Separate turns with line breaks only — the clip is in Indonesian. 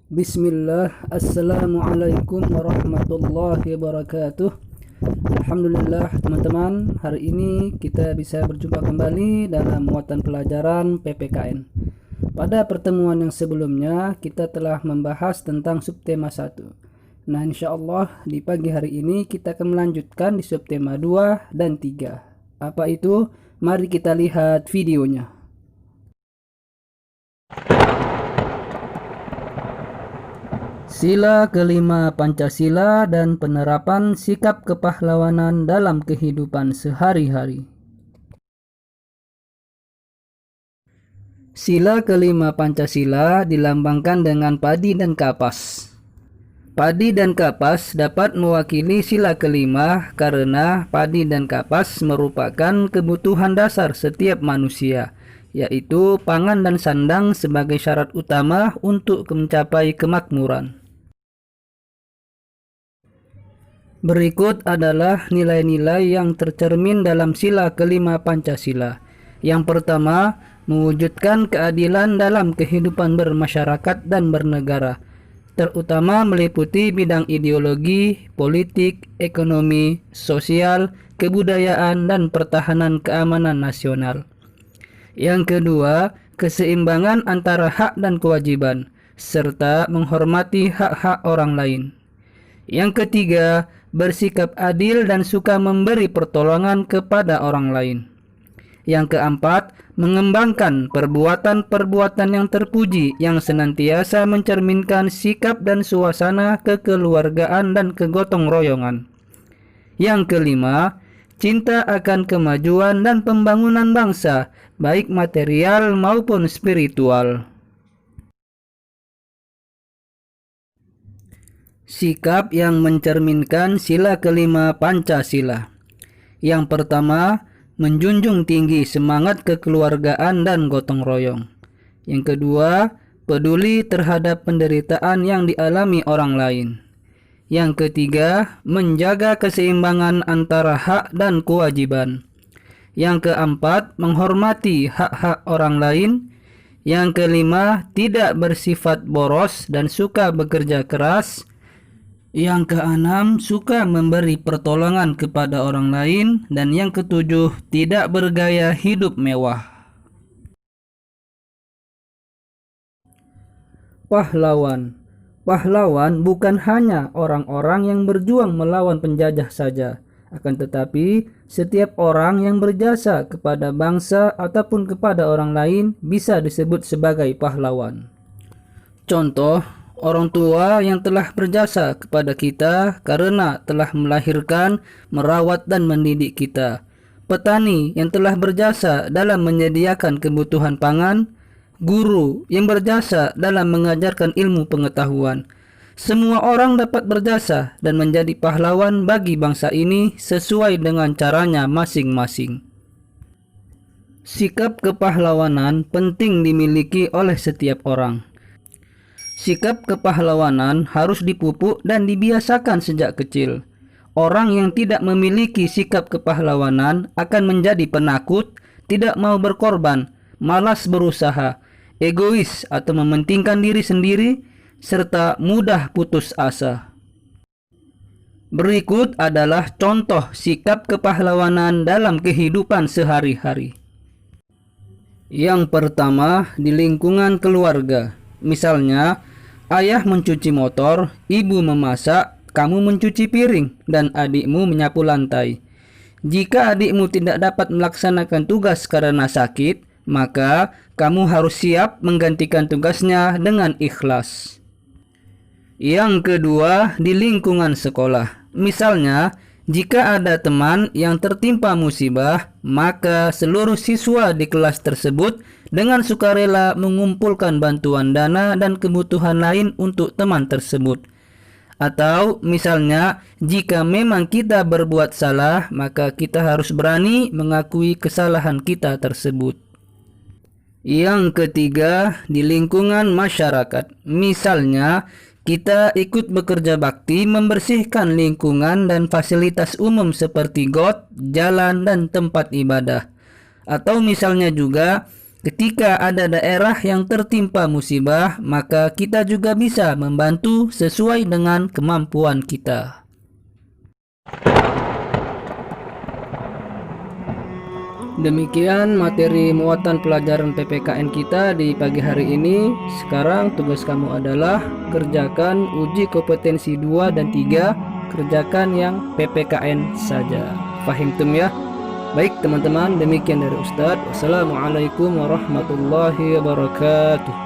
Bismillah, Assalamualaikum warahmatullahi wabarakatuh. Alhamdulillah teman-teman, hari ini kita bisa berjumpa kembali dalam muatan pelajaran PPKN. Pada pertemuan yang sebelumnya kita telah membahas tentang subtema 1. Nah, insya Allah di pagi hari ini kita akan melanjutkan di subtema 2 dan 3. Apa itu? Mari kita lihat videonya. Sila kelima Pancasila dan penerapan sikap kepahlawanan dalam kehidupan sehari-hari. Sila kelima Pancasila dilambangkan dengan padi dan kapas. Padi dan kapas dapat mewakili sila kelima karena padi dan kapas merupakan kebutuhan dasar setiap manusia, yaitu pangan dan sandang sebagai syarat utama untuk mencapai kemakmuran. Berikut adalah nilai-nilai yang tercermin dalam sila kelima Pancasila. Yang pertama, mewujudkan keadilan dalam kehidupan bermasyarakat dan bernegara, terutama meliputi bidang ideologi, politik, ekonomi, sosial, kebudayaan, dan pertahanan keamanan nasional. Yang kedua, keseimbangan antara hak dan kewajiban, serta menghormati hak-hak orang lain. Yang ketiga, bersikap adil dan suka memberi pertolongan kepada orang lain. Yang keempat, mengembangkan perbuatan-perbuatan yang terpuji yang senantiasa mencerminkan sikap dan suasana kekeluargaan dan kegotong royongan. Yang kelima, cinta akan kemajuan dan pembangunan bangsa, baik material maupun spiritual. Sikap yang mencerminkan sila kelima Pancasila. Yang pertama, menjunjung tinggi semangat kekeluargaan dan gotong royong. Yang kedua, peduli terhadap penderitaan yang dialami orang lain. Yang ketiga, menjaga keseimbangan antara hak dan kewajiban. Yang keempat, menghormati hak-hak orang lain. Yang kelima, tidak bersifat boros dan suka bekerja keras. Yang keenam, suka memberi pertolongan kepada orang lain. Dan yang ketujuh, tidak bergaya hidup mewah. Pahlawan. Pahlawan bukan hanya orang-orang yang berjuang melawan penjajah saja, akan tetapi setiap orang yang berjasa kepada bangsa ataupun kepada orang lain bisa disebut sebagai pahlawan. Contoh, orang tua yang telah berjasa kepada kita karena telah melahirkan, merawat dan mendidik kita. Petani yang telah berjasa dalam menyediakan kebutuhan pangan. Guru yang berjasa dalam mengajarkan ilmu pengetahuan. Semua orang dapat berjasa dan menjadi pahlawan bagi bangsa ini sesuai dengan caranya masing-masing. Sikap kepahlawanan penting dimiliki oleh setiap orang. Sikap kepahlawanan harus dipupuk dan dibiasakan sejak kecil. Orang yang tidak memiliki sikap kepahlawanan akan menjadi penakut, tidak mau berkorban, malas berusaha, egois atau mementingkan diri sendiri, serta mudah putus asa. Berikut adalah contoh sikap kepahlawanan dalam kehidupan sehari-hari. Yang pertama, di lingkungan keluarga. Misalnya, ayah mencuci motor, ibu memasak, kamu mencuci piring, dan adikmu menyapu lantai. Jika adikmu tidak dapat melaksanakan tugas karena sakit, maka kamu harus siap menggantikan tugasnya dengan ikhlas. Yang kedua, di lingkungan sekolah. Misalnya, jika ada teman yang tertimpa musibah, maka seluruh siswa di kelas tersebut dengan sukarela mengumpulkan bantuan dana dan kebutuhan lain untuk teman tersebut. Atau misalnya, jika memang kita berbuat salah, maka kita harus berani mengakui kesalahan kita tersebut. Yang ketiga, di lingkungan masyarakat. Misalnya, kita ikut bekerja bakti membersihkan lingkungan dan fasilitas umum seperti got, jalan, dan tempat ibadah. Atau misalnya juga, Ketika ada daerah yang tertimpa musibah, maka kita juga bisa membantu sesuai dengan kemampuan kita. Demikian materi muatan pelajaran PPKN kita di pagi hari ini. Sekarang tugas kamu adalah kerjakan uji kompetensi 2 dan 3, kerjakan yang PPKN saja. Fahim tum ya? Baik teman-teman, demikian dari Ustadz. Wassalamualaikum warahmatullahi wabarakatuh.